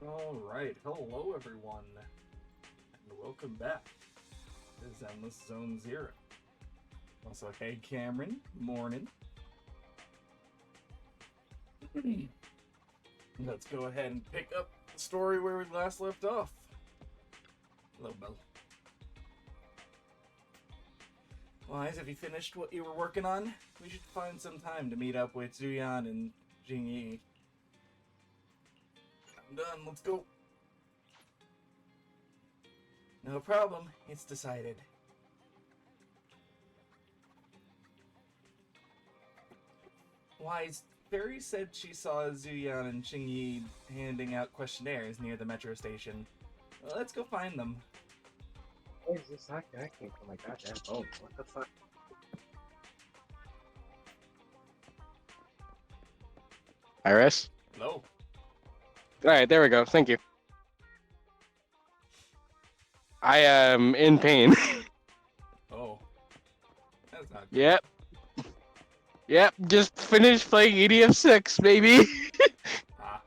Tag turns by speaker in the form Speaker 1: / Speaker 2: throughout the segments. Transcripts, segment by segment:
Speaker 1: Alright, hello everyone, and welcome back to Zenless Zone Zero. Also, hey Cameron, morning. Let's go ahead and pick up the story where we last left off. Hello, Belle. Wise, have you finished what you were working on? We should find some time to meet up with Zuyan and Jingyi. I'm done, let's go. No problem, it's decided. Wise, Fairy said she saw Zuyan and Qingyi handing out questionnaires near the metro station. Let's go find them.
Speaker 2: Where is this acting from my goddamn phone? What the fuck? Iris?
Speaker 1: Hello.
Speaker 2: Alright, there we go. Thank you. I am in pain.
Speaker 1: Oh. That's not good.
Speaker 2: Yep. Yep, just finished playing EDF6, baby.
Speaker 1: Ah.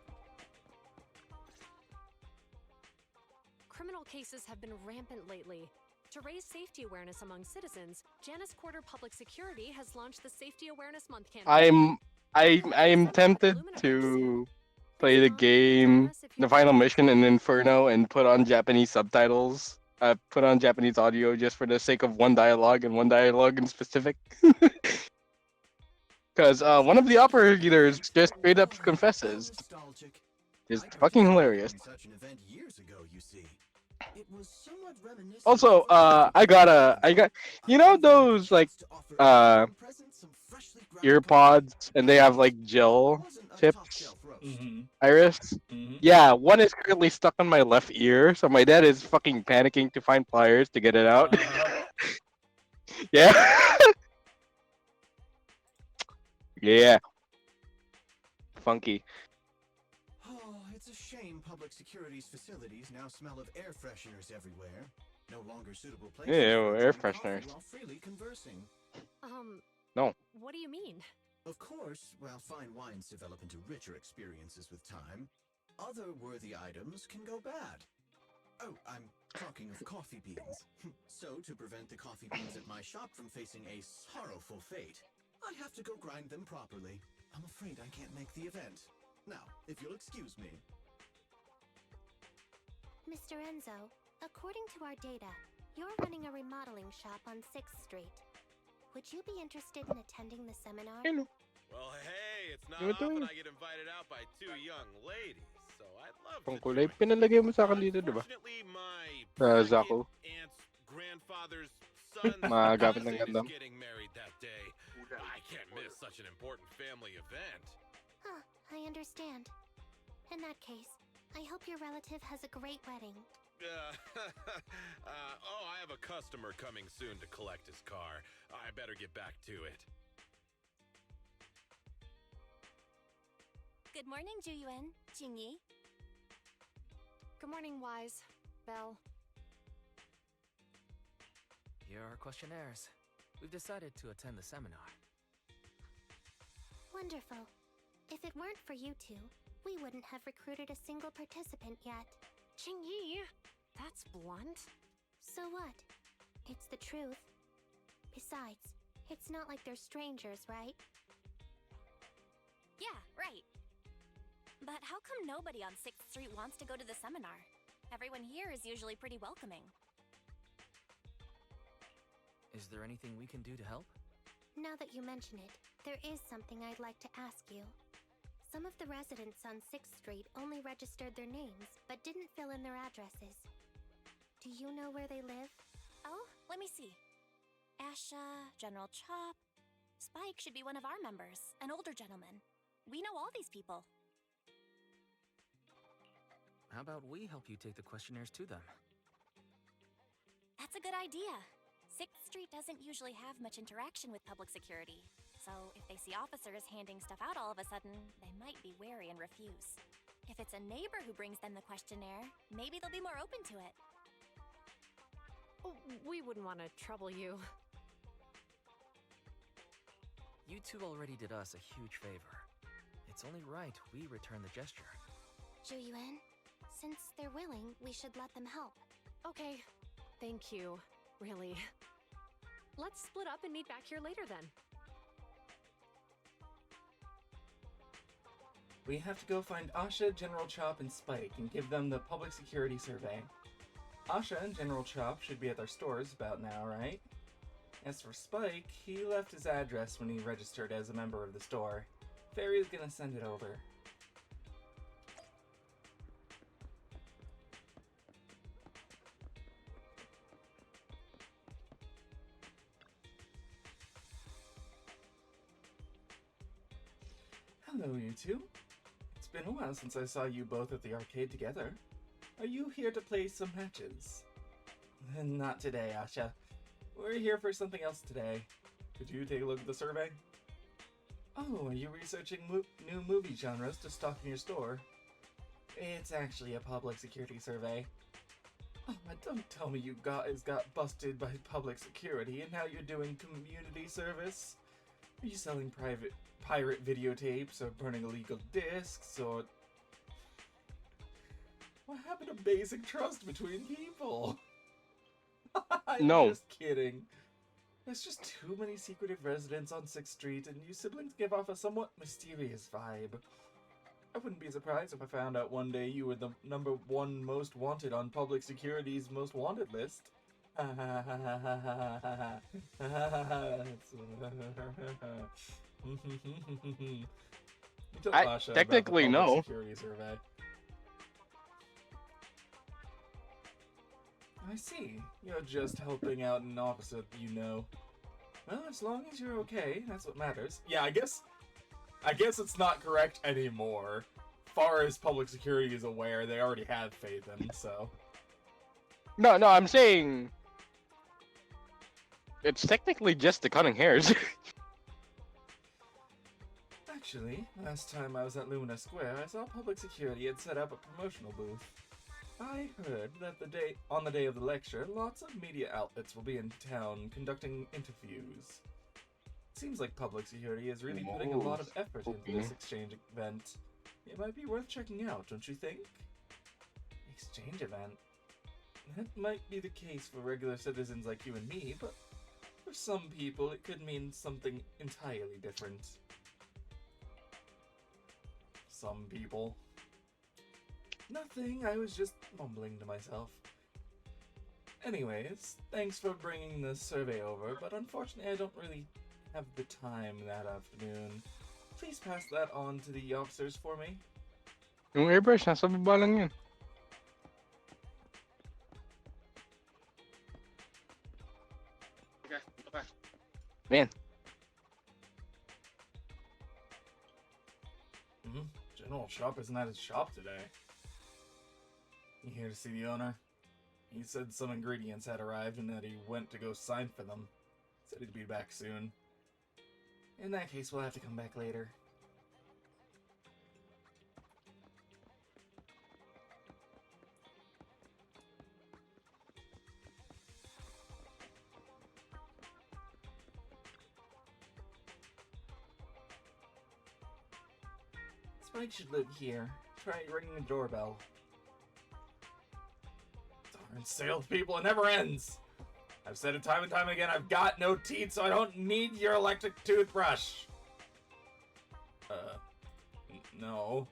Speaker 3: Criminal cases have been rampant lately. To raise safety awareness among citizens, Janus Quarter Public Security has launched the Safety Awareness Month campaign.
Speaker 2: I am tempted to play the game, the final mission in Inferno, and put on Japanese subtitles. Put on Japanese audio just for the sake of one dialogue and one dialogue in specific. Because one of the operators just straight up confesses. It's fucking hilarious. Also, I got, you know those like, earpods, and they have like gel tips.
Speaker 1: Mm-hmm.
Speaker 2: Iris.
Speaker 1: Mm-hmm.
Speaker 2: Yeah, one is currently stuck on my left ear, so my dad is fucking panicking to find pliers to get it out. Yeah. Yeah. Funky.
Speaker 4: Oh, it's a shame public security's facilities now smell of air fresheners everywhere. No longer suitable places
Speaker 2: Ew,
Speaker 4: for
Speaker 2: air
Speaker 4: enjoying coffee
Speaker 2: fresheners.
Speaker 4: while freely conversing.
Speaker 2: No.
Speaker 3: What do you mean?
Speaker 4: Of course, while fine wines develop into richer experiences with time, other worthy items can go bad. Oh, I'm talking of coffee beans. So, to prevent the coffee beans at my shop from facing a sorrowful fate, I have to go grind them properly. I'm afraid I can't make the event. Now, if you'll excuse me.
Speaker 5: Mr. Enzo, according to our data, you're running a remodeling shop on 6th Street. Would you be interested in attending the seminar?
Speaker 2: Hello.
Speaker 6: Well, hey, it's not
Speaker 2: Ano to
Speaker 6: often
Speaker 2: eh?
Speaker 6: I get invited out by two young ladies, so I'd love
Speaker 2: Ang
Speaker 6: to
Speaker 2: kulay.
Speaker 6: join.
Speaker 2: Pinalagay mo sa akin dito, diba?
Speaker 6: Unfortunately, my
Speaker 2: Zaku.
Speaker 6: aunt's grandfather's son's
Speaker 2: Magamit ng
Speaker 6: cousin
Speaker 2: ganda.
Speaker 6: is getting married that day. I can't miss such an important family event.
Speaker 5: Huh, I understand. In that case, I hope your relative has a great wedding.
Speaker 6: Oh, I have a customer coming soon to collect his car. I better get back to it.
Speaker 5: Good morning, Juyuan, Jingyi.
Speaker 3: Good morning, Wise. Belle.
Speaker 7: Here are our questionnaires. We've decided to attend the seminar.
Speaker 5: Wonderful. If it weren't for you two, we wouldn't have recruited a single participant yet.
Speaker 3: Qingyi! That's blunt.
Speaker 5: So what? It's the truth. Besides, it's not like they're strangers, right?
Speaker 8: Yeah, right. But how come nobody on 6th Street wants to go to the seminar? Everyone here is usually pretty welcoming.
Speaker 7: Is there anything we can do to help?
Speaker 5: Now that you mention it, there is something I'd like to ask you. Some of the residents on 6th Street only registered their names, but didn't fill in their addresses. Do you know where they live?
Speaker 8: Oh, let me see. Asha, General Chop. Spike should be one of our members, an older gentleman. We know all these people.
Speaker 7: How about we help you take the questionnaires to them?
Speaker 8: That's a good idea. 6th Street doesn't usually have much interaction with public security. So if they see officers handing stuff out all of a sudden, they might be wary and refuse. If it's a neighbor who brings them the questionnaire, maybe they'll be more open to it.
Speaker 3: Oh, we wouldn't want to trouble you.
Speaker 7: You two already did us a huge favor. It's only right we return the gesture.
Speaker 5: Juyuan, Since they're willing, we should let them help.
Speaker 3: Okay, thank you. Really. Let's split up and meet back here later then.
Speaker 1: We have to go find Asha, General Chop, and Spike and give them the public security survey. Asha and General Chop should be at their stores about now, right? As for Spike, he left his address when he registered as a member of the store. Fairy's gonna send it over. Hello, you two. It's been a while since I saw you both at the arcade together. Are you here to play some matches? Not today, Asha. We're here for something else today. Could you take a look at the survey? Oh, are you researching new movie genres to stock in your store? It's actually a public security survey. Oh, don't tell me you guys got busted by public security and now you're doing community service? Are you selling pirate videotapes or burning illegal discs or... What happened to basic trust between people? I'm just kidding. There's just too many secretive residents on 6th Street, and you siblings give off a somewhat mysterious vibe. I wouldn't be surprised if I found out one day you were the #1 most wanted on Public Security's most wanted list.
Speaker 2: Technically, no.
Speaker 1: Security survey. I see. You're just helping out an officer you know. Well, as long as you're okay, that's what matters. Yeah, I guess it's not correct anymore. Far as public security is aware, they already have faith in, so.
Speaker 2: No, I'm saying it's technically just the cutting hairs.
Speaker 1: Actually, last time I was at Lumina Square, I saw public security had set up a promotional booth. I heard that on the day of the lecture, lots of media outlets will be in town conducting interviews. It seems like public security is really putting a lot of effort into this exchange event. It might be worth checking out, don't you think? Exchange event? That might be the case for regular citizens like you and me, but for some people it could mean something entirely different. Some people. Nothing, I was just mumbling to myself. Anyways, thanks for bringing the survey over, but unfortunately I don't really have the time that afternoon. Please pass that on to the officers for me.
Speaker 2: Yung airbrush, nasa baba lang yun. Man.
Speaker 1: General Shop isn't at his shop today. You here to see the owner? He said some ingredients had arrived and that he went to go sign for them. Said he'd be back soon. In that case, we'll have to come back later. Spike should live here. Try ringing the doorbell. Darn salespeople, it never ends! I've said it time and time again, I've got no teeth, so I don't need your electric toothbrush! No.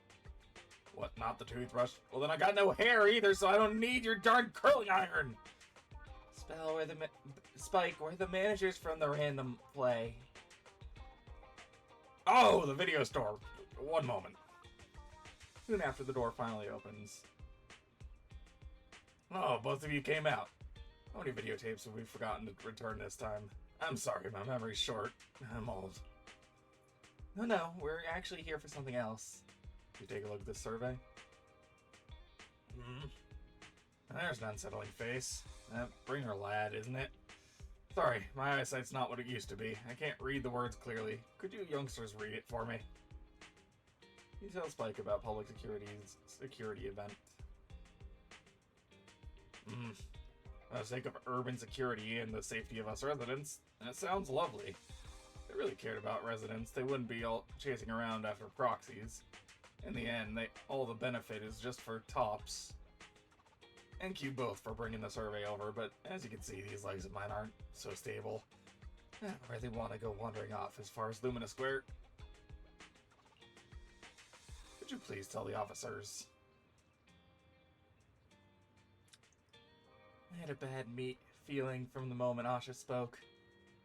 Speaker 1: What, not the toothbrush? Well then I got no hair either, so I don't need your darn curling iron! Spike, where the managers from the random play? Oh, the video store! One moment. Soon after the door finally opens. Oh, both of you came out. How many videotapes have we forgotten to return this time? I'm sorry, my memory's short. I'm old. No, we're actually here for something else. You take a look at this survey? There's an unsettling face. Bring her lad, isn't it? Sorry, my eyesight's not what it used to be. I can't read the words clearly. Could you youngsters read it for me? You tell Spike about public security's security event. For the sake of urban security and the safety of us residents, that sounds lovely. If they really cared about residents, they wouldn't be all chasing around after proxies. In the end, all the benefit is just for Tops. And you both for bringing the survey over, but as you can see, these legs of mine aren't so stable. I don't really want to go wandering off as far as Lumina Square. Could you please tell the officers? I had a bad feeling from the moment Asha spoke.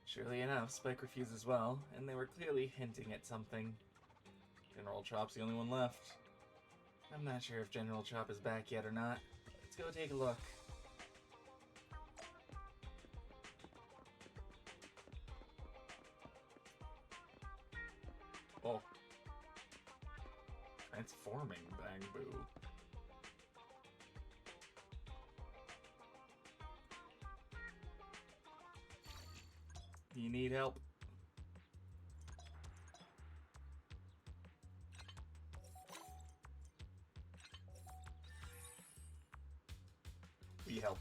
Speaker 1: Surely enough, Spike refused as well, and they were clearly hinting at something. General Chop's the only one left. I'm not sure if General Chop is back yet or not. Let's go take a look. Oh. Transforming Bangbu. You need help? We help.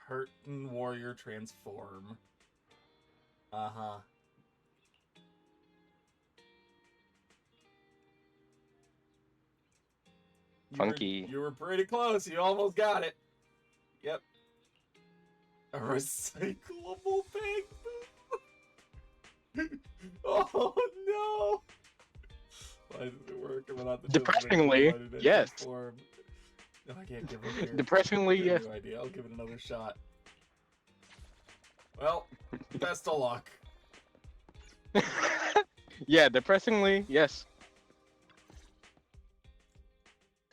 Speaker 1: Curtain Warrior transform. Uh-huh.
Speaker 2: Funky.
Speaker 1: You were pretty close. You almost got it. Yep. A recyclable bag. Oh no! Why does it work?
Speaker 2: Depressingly, yes.
Speaker 1: No, I can't give it here.
Speaker 2: Depressingly, yes.
Speaker 1: No idea. I'll give it another shot. Well, best of luck.
Speaker 2: Yeah, depressingly, yes.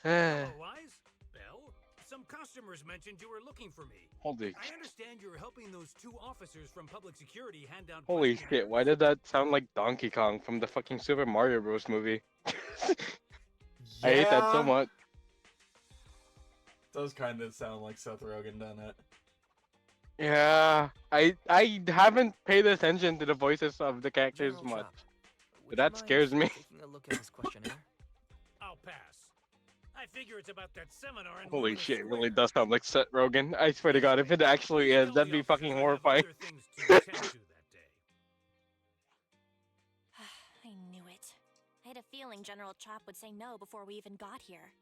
Speaker 9: Hello, Wise. Bell? Some customers mentioned you were looking for me.
Speaker 2: Holy.
Speaker 9: I understand you're helping those 2 officers from public security hand down.
Speaker 2: Holy shit! Why did that sound like Donkey Kong from the fucking Super Mario Bros. Movie? I hate that so much.
Speaker 1: Does kind of sound like Seth Rogen done it.
Speaker 2: Yeah, I haven't paid attention to the voices of the characters
Speaker 7: General
Speaker 2: much.
Speaker 7: Chop, would
Speaker 2: But
Speaker 7: you
Speaker 2: that
Speaker 7: mind
Speaker 2: scares me.
Speaker 7: taking a look at this questionnaire?
Speaker 9: I'll pass. I figure it's about that seminar in
Speaker 2: Holy
Speaker 9: Lumina
Speaker 2: shit, it
Speaker 9: Square.
Speaker 2: really does sound like Seth Rogen. I swear to God, if it actually is, that'd be fucking horrifying.
Speaker 9: Things to attend to that day.
Speaker 8: I knew it. I had a feeling General Chop would say no before we even got here.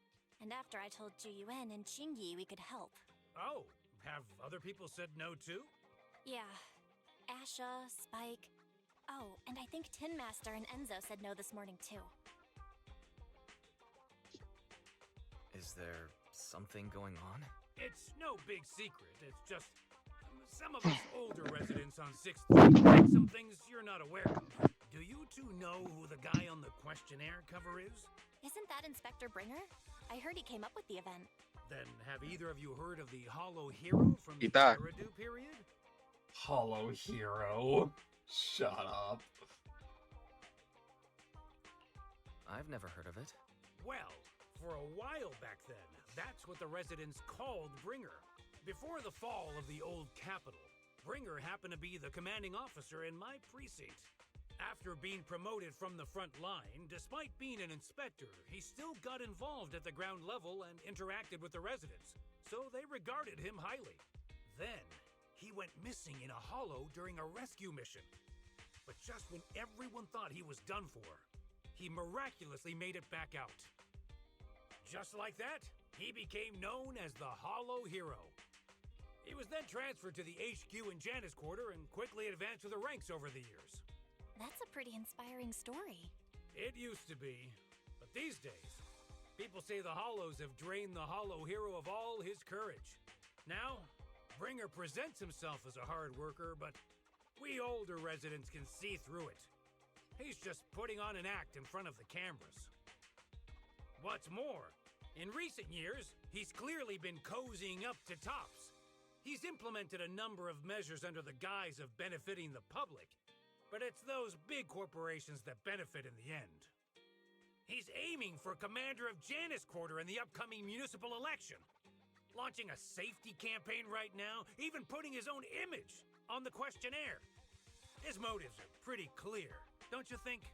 Speaker 8: And after I told Juyuan and Chingy we could help.
Speaker 9: Oh, have other people said no too?
Speaker 8: Yeah. Asha, Spike. Oh, and I think Tin Master and Enzo said no this morning too.
Speaker 7: Is there something going on?
Speaker 9: It's no big secret. It's just some of us older residents on 6th Street think some things you're not aware of. Do you 2 know who the guy on the questionnaire cover is?
Speaker 8: Isn't that Inspector Bringer? I heard he came up with the event.
Speaker 9: Then have either of you heard of the Hollow Hero from the
Speaker 2: Ita.
Speaker 9: Eridu period?
Speaker 1: Hollow Hero. Shut up.
Speaker 7: I've never heard of it.
Speaker 9: Well, for a while back then, that's what the residents called Bringer. Before the fall of the old capital, Bringer happened to be the commanding officer in my precinct. After being promoted from the front line, despite being an inspector, he still got involved at the ground level and interacted with the residents, so they regarded him highly. Then, he went missing in a hollow during a rescue mission. But just when everyone thought he was done for, he miraculously made it back out. Just like that, he became known as the Hollow Hero. He was then transferred to the HQ in Janus Quarter and quickly advanced to the ranks over the years.
Speaker 8: That's a pretty inspiring story.
Speaker 9: It used to be, but these days, people say the Hollows have drained the Hollow Hero of all his courage. Now, Bringer presents himself as a hard worker, but we older residents can see through it. He's just putting on an act in front of the cameras. What's more, in recent years, he's clearly been cozying up to Tops. He's implemented a number of measures under the guise of benefiting the public, but it's those big corporations that benefit in the end. He's aiming for commander of Janus Quarter in the upcoming municipal election, launching a safety campaign right now, even putting his own image on the questionnaire. His motives are pretty clear, don't you think?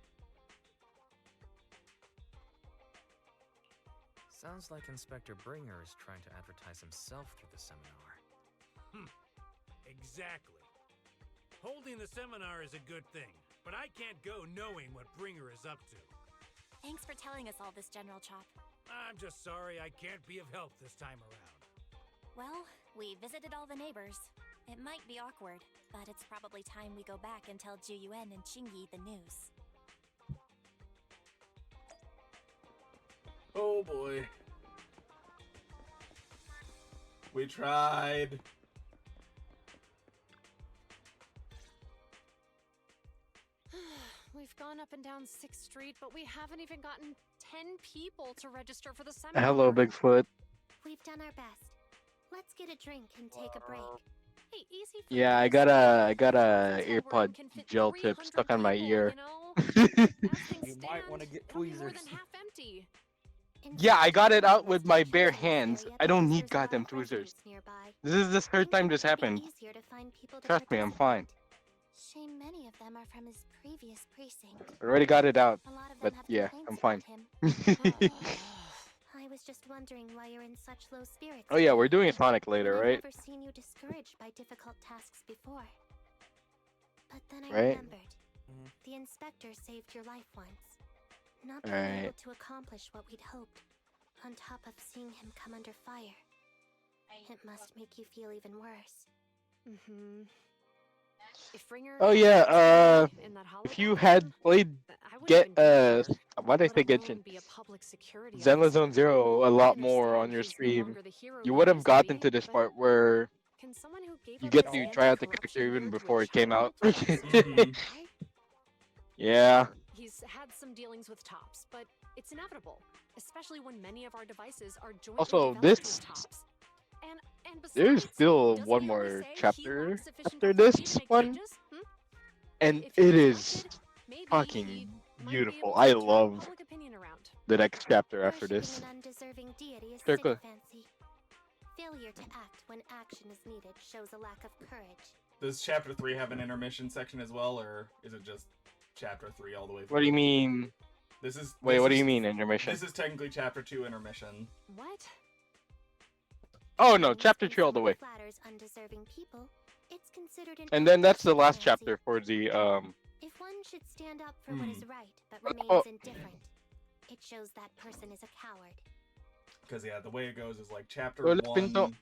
Speaker 7: Sounds like Inspector Bringer is trying to advertise himself through the seminar.
Speaker 9: Exactly. Holding the seminar is a good thing, but I can't go knowing what Bringer is up to.
Speaker 8: Thanks for telling us all this, General Chop.
Speaker 9: I'm just sorry I can't be of help this time around.
Speaker 8: Well, we visited all the neighbors. It might be awkward, but it's probably time we go back and tell Juyuan and Qingyi the news.
Speaker 1: Oh boy. We tried.
Speaker 3: We've gone up and down 6th Street, but we haven't even gotten 10 people to register for the seminar.
Speaker 2: Hello, Bigfoot.
Speaker 5: We've done our best. Let's get a drink and take a break.
Speaker 3: Hey, easy for
Speaker 2: Yeah,
Speaker 3: you
Speaker 2: I
Speaker 3: to
Speaker 2: got
Speaker 3: say.
Speaker 2: a
Speaker 3: Hotel
Speaker 2: earpod
Speaker 3: room can fit
Speaker 2: gel tip
Speaker 3: 300
Speaker 2: stuck on my
Speaker 3: people,
Speaker 2: ear.
Speaker 3: You know? As things
Speaker 10: You
Speaker 3: stand,
Speaker 10: might wanna get
Speaker 3: it'll be more
Speaker 10: tweezers.
Speaker 3: than half empty.
Speaker 2: Yeah, I got it out with my
Speaker 5: Investigation
Speaker 2: bare
Speaker 5: to this
Speaker 2: hands.
Speaker 5: area
Speaker 2: I don't
Speaker 5: because
Speaker 2: need
Speaker 5: there's a lot
Speaker 2: goddamn
Speaker 5: of
Speaker 2: tweezers.
Speaker 5: residents nearby.
Speaker 2: This is the third time this
Speaker 5: Think it might
Speaker 2: happened.
Speaker 5: be easier to find people to
Speaker 2: Trust me, I'm fine.
Speaker 5: participate. Shame many of them are from his previous precinct.
Speaker 2: I already got it out,
Speaker 5: A lot of them
Speaker 2: but
Speaker 5: have
Speaker 2: yeah,
Speaker 5: complaints
Speaker 2: I'm fine.
Speaker 5: about him. I was just wondering why you're in such low spirits.
Speaker 2: Oh yeah, we're
Speaker 5: today,
Speaker 2: doing a Sonic
Speaker 5: when
Speaker 2: later,
Speaker 5: I've
Speaker 2: right?
Speaker 5: never seen you discouraged by difficult tasks before. But then I
Speaker 2: Right.
Speaker 5: remembered.
Speaker 10: Mhm.
Speaker 5: The inspector saved your life once. Not
Speaker 2: All
Speaker 5: being
Speaker 2: right.
Speaker 5: able to accomplish what we'd hoped, on top of seeing him come under fire. It must make you feel even worse.
Speaker 3: Mm-hmm. If Bringer
Speaker 2: Oh
Speaker 3: hadn't
Speaker 2: yeah,
Speaker 3: exploded in that
Speaker 2: if you
Speaker 3: holodeck
Speaker 2: had
Speaker 3: room,
Speaker 2: played
Speaker 3: I wouldn't
Speaker 2: get
Speaker 3: even be here,
Speaker 2: why did I
Speaker 3: let
Speaker 2: say
Speaker 3: alone
Speaker 2: Genshin?
Speaker 3: be a public security
Speaker 2: Zenless
Speaker 3: officer.
Speaker 2: Zone Zero a
Speaker 3: I
Speaker 2: lot more
Speaker 3: understand
Speaker 2: on your
Speaker 3: he's no
Speaker 2: stream,
Speaker 3: longer the hero
Speaker 2: you
Speaker 3: he
Speaker 2: would have
Speaker 3: used
Speaker 2: gotten
Speaker 3: be,
Speaker 2: to this
Speaker 3: but
Speaker 2: part where
Speaker 3: can someone who gave
Speaker 2: you
Speaker 3: up
Speaker 2: get
Speaker 3: his
Speaker 2: to try out the
Speaker 3: anti-corruption
Speaker 2: character even
Speaker 3: year to a
Speaker 2: before it came out.
Speaker 3: child tell us something, right?
Speaker 2: Yeah.
Speaker 3: He's had some dealings with Tops, but it's inevitable, especially when many of our devices are jointly
Speaker 2: Also,
Speaker 3: developed
Speaker 2: this
Speaker 3: with Tops. And
Speaker 2: there's
Speaker 3: besides,
Speaker 2: still
Speaker 3: doesn't
Speaker 2: one
Speaker 3: he always
Speaker 2: more
Speaker 3: say he
Speaker 2: chapter
Speaker 3: lacks sufficient
Speaker 2: after
Speaker 3: authority
Speaker 2: this
Speaker 3: to make
Speaker 2: one,
Speaker 3: changes?
Speaker 2: and
Speaker 3: If he
Speaker 2: it
Speaker 3: was
Speaker 2: is
Speaker 3: elected, maybe
Speaker 2: fucking
Speaker 3: he might be
Speaker 2: beautiful.
Speaker 3: able
Speaker 2: I
Speaker 3: to turn
Speaker 2: love
Speaker 3: public opinion around.
Speaker 2: the next chapter after
Speaker 5: Worshipping
Speaker 2: this.
Speaker 5: an undeserving deity is
Speaker 2: Circle.
Speaker 5: sycophancy. Failure to act when action is needed shows a lack of courage.
Speaker 1: Does chapter 3 have an intermission section as well, or is it just chapter 3 all the way through?
Speaker 2: What do you mean?
Speaker 1: This is
Speaker 2: Wait,
Speaker 1: this
Speaker 2: what do
Speaker 1: is-
Speaker 2: you mean intermission?
Speaker 1: This is technically chapter 2 intermission.
Speaker 3: What?
Speaker 2: Oh no,
Speaker 5: Means
Speaker 2: chapter
Speaker 5: when
Speaker 2: 2 all the
Speaker 5: someone
Speaker 2: way.
Speaker 5: flatters undeserving people, it's considered an
Speaker 2: And then that's the last
Speaker 5: sycophancy.
Speaker 2: chapter for the
Speaker 5: If one should stand up for what is right but
Speaker 2: Oh.
Speaker 5: remains indifferent, it shows that person is a coward.
Speaker 1: Because yeah, the way it goes is like chapter
Speaker 2: Hola,
Speaker 1: 1.
Speaker 2: Pinto.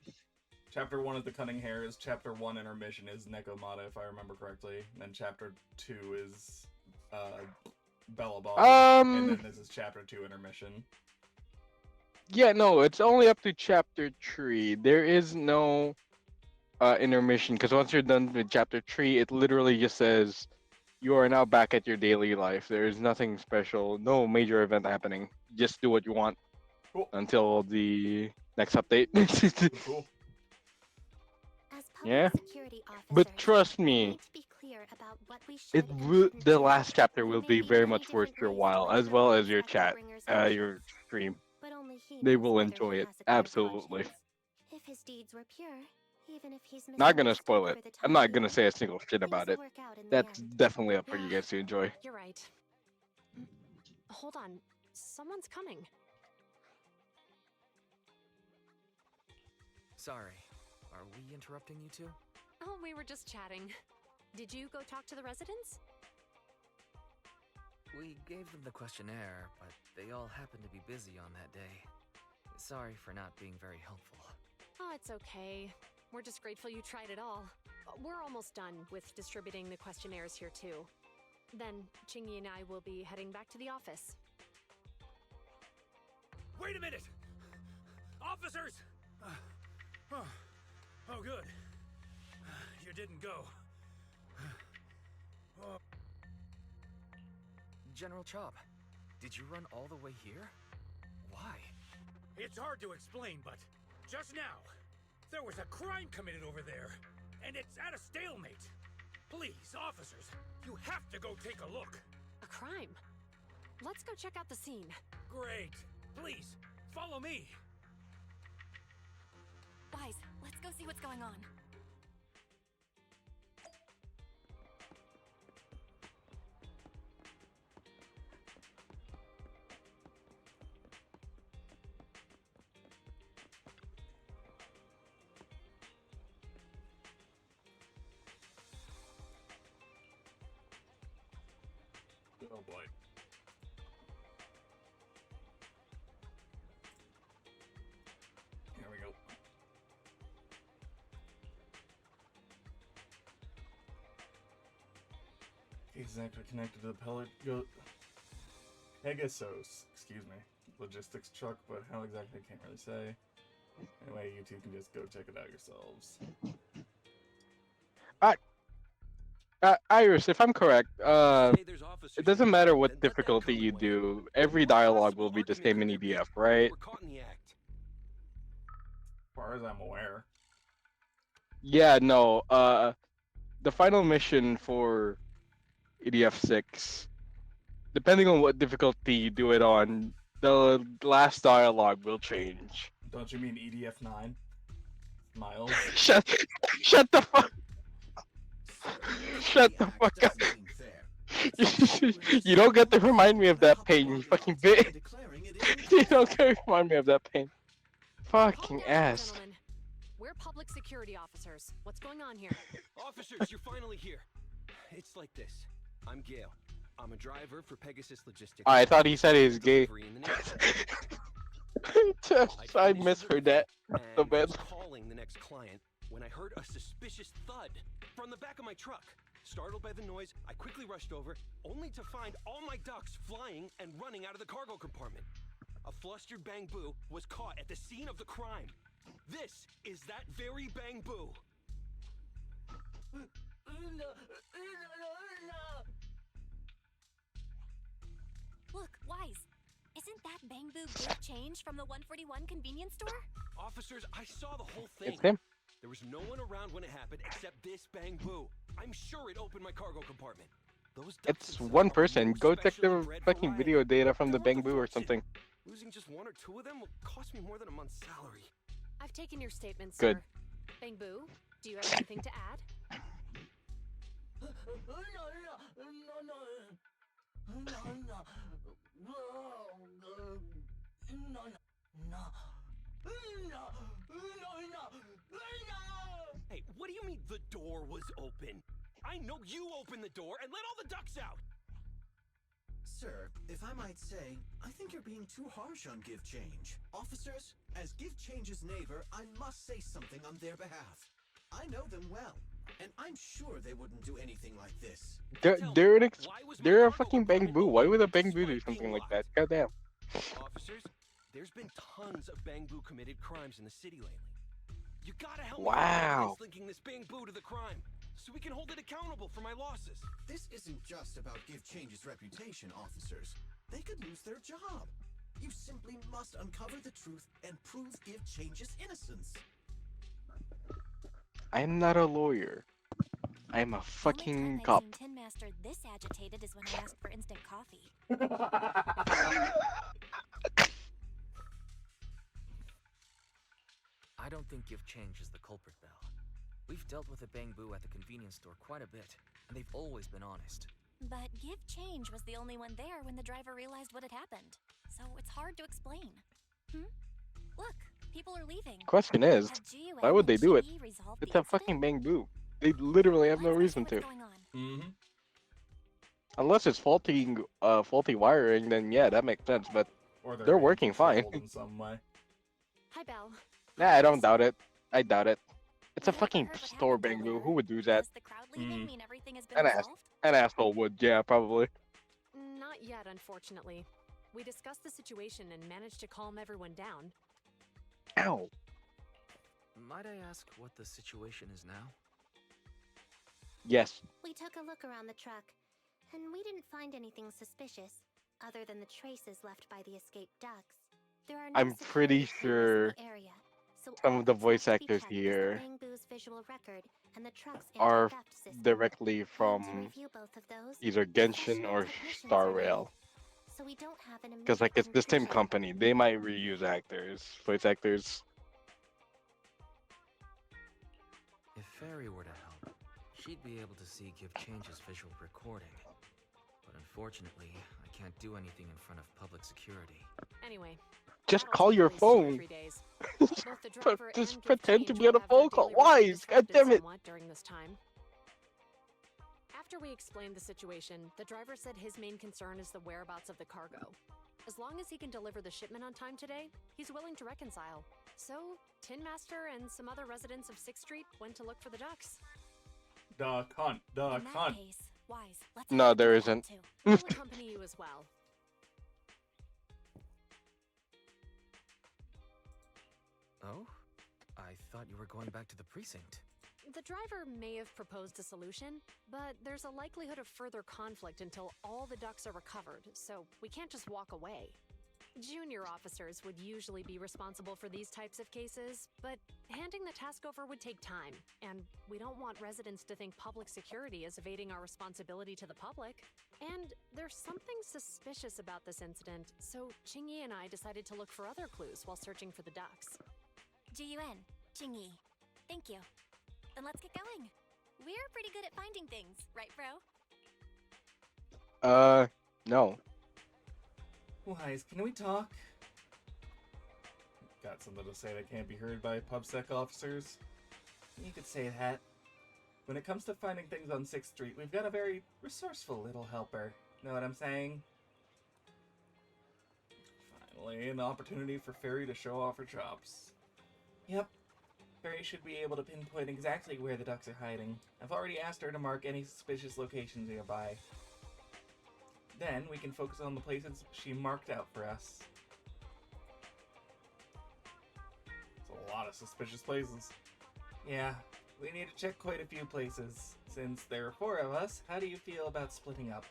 Speaker 1: Chapter 1 is the Cunning Hares. Chapter 1 intermission is Nekomata, if I remember correctly. And then chapter 2 is Bellabog. And then this is chapter 2 intermission.
Speaker 2: Yeah, no, it's only up to chapter 3. There is no intermission because once you're done with chapter 3, it literally just says you are now back at your daily life. There is nothing special, no major event happening. Just do what you want until the next update.
Speaker 1: Cool.
Speaker 5: As public
Speaker 2: Yeah,
Speaker 5: security
Speaker 2: but
Speaker 5: officers,
Speaker 2: trust
Speaker 5: we
Speaker 2: me,
Speaker 5: need to be clear about what we should and shouldn't
Speaker 2: the
Speaker 5: do.
Speaker 2: last chapter
Speaker 5: There
Speaker 2: will
Speaker 5: may
Speaker 2: be
Speaker 5: be
Speaker 2: very
Speaker 5: many
Speaker 2: much worth
Speaker 5: different
Speaker 2: your
Speaker 5: ways to
Speaker 2: while, as
Speaker 5: interpret
Speaker 2: well
Speaker 5: the
Speaker 2: as your
Speaker 5: Inspector
Speaker 2: chat,
Speaker 5: Bringer's
Speaker 2: your
Speaker 5: actions,
Speaker 2: stream.
Speaker 5: but only he
Speaker 2: They
Speaker 5: knows
Speaker 2: will
Speaker 5: whether
Speaker 2: enjoy
Speaker 5: he
Speaker 2: it,
Speaker 5: has a clear
Speaker 2: absolutely.
Speaker 5: conscience. If his deeds were pure, even if he's
Speaker 2: Not gonna
Speaker 5: misunderstood
Speaker 2: spoil it.
Speaker 5: for the
Speaker 2: I'm
Speaker 5: time
Speaker 2: not gonna
Speaker 5: being,
Speaker 2: say a single shit
Speaker 5: things
Speaker 2: about
Speaker 5: will
Speaker 2: it.
Speaker 5: work out in the
Speaker 2: That's
Speaker 5: end.
Speaker 2: definitely up for you guys to enjoy.
Speaker 3: You're right. Hold on. Someone's coming.
Speaker 7: Sorry. Are we interrupting you two?
Speaker 3: Oh, we were just chatting. Did you go talk to the residents?
Speaker 7: We gave them the questionnaire, but they all happened to be busy on that day. Sorry for not being very helpful.
Speaker 3: Oh, it's okay. We're just grateful you tried it all. We're almost done with distributing the questionnaires here, too. Then, Chingy and I will be heading back to the office.
Speaker 9: Wait a minute! Officers! Oh, good. You didn't go.
Speaker 7: General Chop, did you run all the way here? Why?
Speaker 9: It's hard to explain, but just now, there was a crime committed over there, and it's at a stalemate. Please, officers, you have to go take a look.
Speaker 3: A crime? Let's go check out the scene.
Speaker 9: Great. Please, follow me.
Speaker 8: Wise, let's go see what's going on.
Speaker 1: Oh boy. Here we go. Exactly connected to the Pegasus, excuse me, logistics truck, but how exactly I can't really say. Anyway, you two can just go check it out yourselves.
Speaker 2: Iris, if I'm correct,
Speaker 6: Say there's
Speaker 2: it
Speaker 6: officers
Speaker 2: doesn't matter
Speaker 6: nearby,
Speaker 2: what
Speaker 6: then let that
Speaker 2: difficulty
Speaker 6: come
Speaker 2: you
Speaker 6: to way.
Speaker 2: do. Every
Speaker 6: What
Speaker 2: dialogue will
Speaker 6: possible
Speaker 2: be the
Speaker 6: argument
Speaker 2: same
Speaker 6: could
Speaker 2: in
Speaker 6: there be
Speaker 2: EDF,
Speaker 6: that
Speaker 2: right?
Speaker 6: we're caught in the act?
Speaker 1: As far as I'm aware.
Speaker 2: Yeah, no. The final mission for EDF 6, depending on what difficulty you do it on, the last dialogue will change.
Speaker 1: Don't you mean EDF 9? Miles?
Speaker 2: Shut, shut the fuck,
Speaker 4: Sir, this
Speaker 2: shut
Speaker 4: very
Speaker 2: the
Speaker 4: act
Speaker 2: fuck up.
Speaker 4: doesn't seem fair. It's
Speaker 2: You don't get to remind me of that
Speaker 4: the
Speaker 2: pain, you
Speaker 4: public
Speaker 2: fucking
Speaker 4: rights by
Speaker 2: bitch.
Speaker 4: declaring it isn't
Speaker 2: You
Speaker 4: fair.
Speaker 2: don't get to remind me of that pain.
Speaker 3: Calm
Speaker 2: Fucking
Speaker 3: down,
Speaker 2: ass.
Speaker 3: gentlemen. We're public security officers. What's going on here?
Speaker 6: Officers, you're finally here. It's like this. I'm Gale. I'm a driver for Pegasus Logistics.
Speaker 2: I thought he said he's gay.
Speaker 6: Delivery in the neighborhood.
Speaker 2: I
Speaker 6: finished the
Speaker 2: misheard that.
Speaker 6: delivery
Speaker 2: So
Speaker 6: and
Speaker 2: bad.
Speaker 6: was calling the next client when I heard a suspicious thud from the back of my truck. Startled by the noise, I quickly rushed over, only to find all my ducks flying and running out of the cargo compartment. A flustered Bang Boo was caught at the scene of the crime. This is that very Bang Boo.
Speaker 8: Look, Wise. Isn't that Bang Boo gift change from the 141 convenience store?
Speaker 6: Officers, I saw the whole thing.
Speaker 2: It's him.
Speaker 6: There was no one around when it happened except this Bang Boo. I'm sure it opened my cargo compartment. Those ducks
Speaker 2: It's
Speaker 6: inside
Speaker 2: one
Speaker 6: are
Speaker 2: person.
Speaker 6: no
Speaker 2: Go check
Speaker 6: specially
Speaker 2: the
Speaker 6: bred
Speaker 2: fucking
Speaker 6: variety.
Speaker 2: video data from the
Speaker 6: They're worth a
Speaker 2: Bang Boo or
Speaker 6: fortune.
Speaker 2: something.
Speaker 6: Losing just one or two of them will cost me more than a month's salary.
Speaker 3: I've taken your statement,
Speaker 2: Good.
Speaker 3: sir. Bang Boo, do you have anything to add?
Speaker 6: Hey, what do you mean the door was open? I know you opened the door and let all the ducks out!
Speaker 4: Sir, if I might say, I think you're being too harsh on Give Change. Officers, as Give Change's neighbor, I must say something on their behalf. I know them well, and I'm sure they wouldn't do anything like this.
Speaker 2: They're
Speaker 6: Tell me,
Speaker 2: they're, an
Speaker 6: why was my
Speaker 2: they're a
Speaker 6: cargo
Speaker 2: fucking Bang
Speaker 6: compartment
Speaker 2: Boo. Why
Speaker 6: open
Speaker 2: would a Bang Boo
Speaker 6: despite
Speaker 2: do
Speaker 6: being
Speaker 2: something like
Speaker 6: locked?
Speaker 2: that? Goddamn.
Speaker 6: Officers, there's been tons of Bang Boo committed crimes in the city lately. You gotta help me
Speaker 2: Wow.
Speaker 6: find evidence linking this Bang Boo to the crime, so we can hold it accountable for my losses.
Speaker 4: This isn't just about Give Change's reputation, officers. They could lose their job. You simply must uncover the truth and prove Give Change's innocence.
Speaker 2: I am not a lawyer. I am a
Speaker 8: The only
Speaker 2: fucking
Speaker 8: time I've
Speaker 2: cop.
Speaker 8: seen Tin Master this agitated is when I asked for instant coffee.
Speaker 7: I don't think Give Change is the culprit, Belle. We've dealt with a Bang Boo at the convenience store quite a bit, and they've always been honest.
Speaker 8: But Give Change was the only one there when the driver realized what had happened. So it's hard to explain. Look, people are leaving.
Speaker 2: Question is,
Speaker 8: Have GUN
Speaker 2: why would they
Speaker 8: and
Speaker 2: do it?
Speaker 8: GE resolved
Speaker 2: It's
Speaker 8: the
Speaker 2: a fucking
Speaker 8: incident?
Speaker 2: Bang Boo. They literally have no
Speaker 8: Let's go see
Speaker 2: reason
Speaker 8: what's
Speaker 2: to.
Speaker 8: going on.
Speaker 1: Mm-hmm.
Speaker 2: Unless it's faulty wiring, then yeah, that makes sense. But
Speaker 1: Or
Speaker 2: they're
Speaker 1: being
Speaker 2: working fine.
Speaker 1: controlled in some way.
Speaker 3: Hi, Belle.
Speaker 2: Nah, I don't doubt it. I doubt it. It's a
Speaker 8: You ever
Speaker 2: fucking
Speaker 8: heard what
Speaker 2: store
Speaker 8: happened
Speaker 2: Bang Boo.
Speaker 8: over
Speaker 2: Who would do
Speaker 8: there?
Speaker 2: that?
Speaker 8: Does the crowd leaving mean everything has been
Speaker 2: An
Speaker 8: resolved?
Speaker 2: An asshole would, yeah, probably.
Speaker 3: Not yet, unfortunately. We discussed the situation and managed to calm everyone down.
Speaker 2: Ow.
Speaker 7: Might I ask what the situation is now?
Speaker 2: Yes.
Speaker 5: We took a look around the truck, and we didn't find anything suspicious, other than the traces left by the escaped ducks. There are no
Speaker 2: I'm pretty
Speaker 5: security cameras
Speaker 2: sure
Speaker 5: in the area, so
Speaker 2: some
Speaker 5: all
Speaker 2: of the
Speaker 5: that's
Speaker 2: voice
Speaker 5: left to be
Speaker 2: actors
Speaker 5: checked is the
Speaker 2: here
Speaker 5: Bang Boo's visual record and the truck's
Speaker 2: are
Speaker 5: anti-theft system.
Speaker 2: directly
Speaker 5: And to
Speaker 2: from
Speaker 5: review both of those,
Speaker 2: either Genshin
Speaker 5: professional
Speaker 2: or
Speaker 5: technicians
Speaker 2: Star
Speaker 5: are needed,
Speaker 2: Rail.
Speaker 5: so we don't have an
Speaker 2: Because like
Speaker 5: immediate
Speaker 2: it's the same
Speaker 5: conclusion.
Speaker 2: company. They might reuse actors, voice actors.
Speaker 7: If Fairy were to help, she'd be able to see Give Change's visual recording. But unfortunately, I can't do anything in front of public security.
Speaker 3: Anyway,
Speaker 2: Just
Speaker 3: that'll
Speaker 2: call
Speaker 3: take
Speaker 2: your
Speaker 3: at least 2 or
Speaker 2: phone.
Speaker 3: 3 days. Both the driver
Speaker 2: Just
Speaker 3: and Give
Speaker 2: pretend to
Speaker 3: Change
Speaker 2: be on
Speaker 3: will
Speaker 2: a
Speaker 3: have their
Speaker 2: phone call.
Speaker 3: daily routine
Speaker 2: Why? God
Speaker 3: disrupted
Speaker 2: damn it.
Speaker 3: somewhat during this time. After we explained the situation, the driver said his main concern is the whereabouts of the cargo. As long as he can deliver the shipment on time today, he's willing to reconcile. So, Tin Master and some other residents of 6th Street went to look for the ducks.
Speaker 1: Duck hunt,
Speaker 8: In
Speaker 1: duck
Speaker 8: that
Speaker 1: hunt.
Speaker 8: case, Wise, let's
Speaker 2: No,
Speaker 8: head
Speaker 2: there
Speaker 8: to the
Speaker 2: isn't.
Speaker 8: too.
Speaker 3: We'll accompany you as well.
Speaker 7: Oh? I thought you were going back to the precinct.
Speaker 3: The driver may have proposed a solution, but there's a likelihood of further conflict until all the ducks are recovered, so we can't just walk away. Junior officers would usually be responsible for these types of cases, but handing the task over would take time, and we don't want residents to think public security is evading our responsibility to the public. And there's something suspicious about this incident, so Qingyi and I decided to look for other clues while searching for the ducks.
Speaker 8: Jiyuan, Jingyi. Thank you. Then let's get going. We're pretty good at finding things, right, bro?
Speaker 2: No.
Speaker 1: Wise, can we talk? Got something to say that can't be heard by Pubsec officers? You could say that. When it comes to finding things on 6th Street, we've got a very resourceful little helper. Know what I'm saying? Finally, an opportunity for Fairy to show off her chops. Yep. Fairy should be able to pinpoint exactly where the ducks are hiding. I've already asked her to mark any suspicious locations nearby. Then we can focus on the places she marked out for us. It's a lot of suspicious places. Yeah, we need to check quite a few places. Since there are 4 of us, how do you feel about splitting up?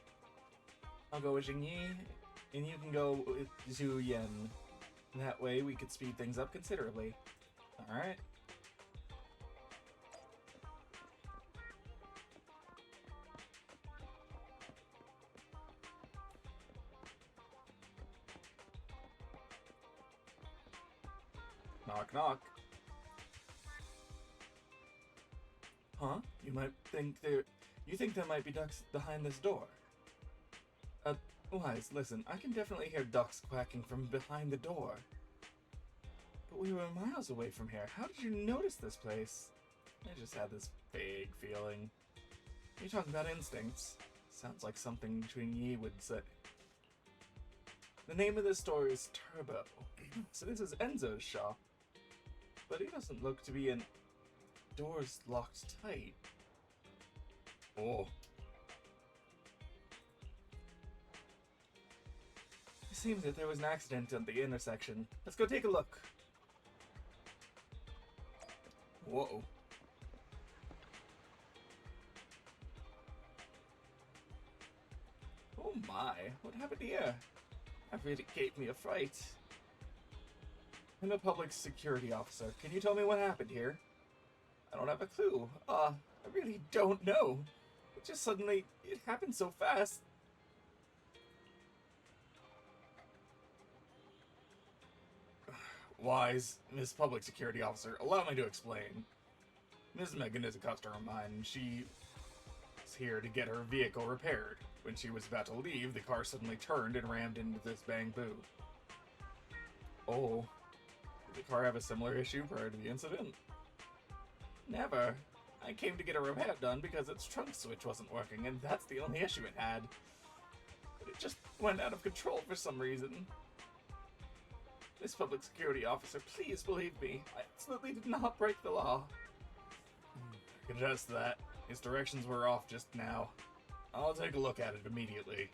Speaker 1: I'll go with Jingyi, and you can go with Zhu Yen. That way we could speed things up considerably. Alright. Knock, knock. Huh? You think there might be ducks behind this door? Wise, listen, I can definitely hear ducks quacking from behind the door. But we were miles away from here. How did you notice this place? I just had this vague feeling. You're talking about instincts. Sounds like something Yi would say. The name of this store is Turbo. So this is Enzo's shop. But he doesn't look to be in... Doors locked tight. Oh. It seems that there was an accident at the intersection. Let's go take a look. Whoa. Oh my, what happened here? That really gave me a fright. I'm a public security officer. Can you tell me what happened here? I don't have a clue. I really don't know. It just suddenly, it happened so fast. Wise, Miss Public Security Officer, allow me to explain. Ms. Megan is a customer of mine, and she is here to get her vehicle repaired. When she was about to leave, the car suddenly turned and rammed into this bamboo. Oh. Did the car have a similar issue prior to the incident? Never. I came to get a repair done because its trunk switch wasn't working, and that's the only issue it had. But it just went out of control for some reason. Miss Public Security Officer, please believe me. I absolutely did not break the law. I can attest to that. His directions were off just now. I'll take a look at it immediately.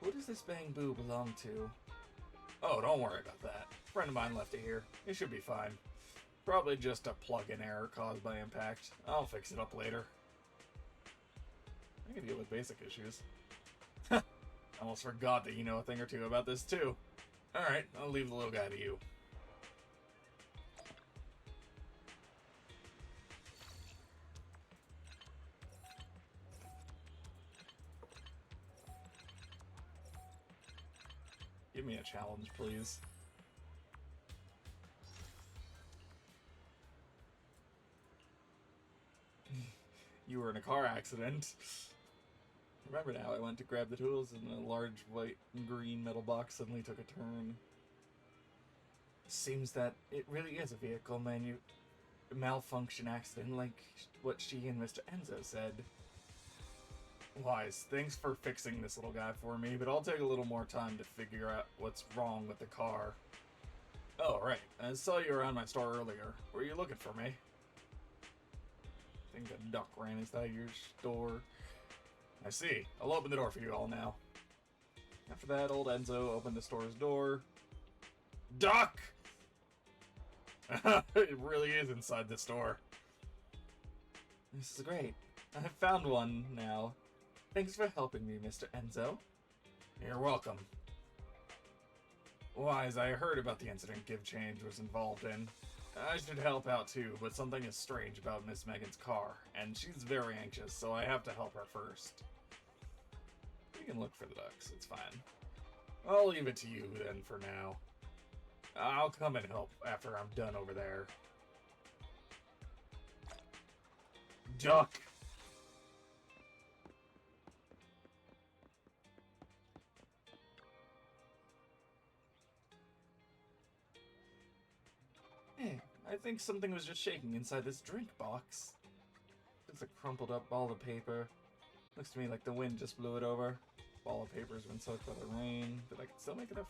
Speaker 1: Who does this bamboo belong to? Oh, don't worry about that. A friend of mine left it here. It should be fine. Probably just a plug-in error caused by impact. I'll fix it up later. I can deal with basic issues. Almost forgot that you know a thing or two about this too. Alright, I'll leave the little guy to you. Give me a challenge, please. You were in a car accident. Remember now, I went to grab the tools and a large white and green metal box suddenly took a turn. Seems that it really is a vehicle malfunction accident, like what she and Mr. Enzo said. Wise, thanks for fixing this little guy for me, but I'll take a little more time to figure out what's wrong with the car. Oh, right. I saw you around my store earlier. Were you looking for me? I think a duck ran inside your store. I see. I'll open the door for you all now. After that, old Enzo opened the store's door. Duck! It really is inside the store. This is great. I've found one now. Thanks for helping me, Mr. Enzo. You're welcome. Wise, I heard about the incident Give Change was involved in. I should help out too, but something is strange about Miss Megan's car, and she's very anxious, so I have to help her first. We can look for the ducks, it's fine. I'll leave it to you then for now. I'll come and help after I'm done over there. Duck! Hey, I think something was just shaking inside this drink box. It's a crumpled up ball of paper. Looks to me like the wind just blew it over. Ball of paper's been soaked by the rain, but I can still make enough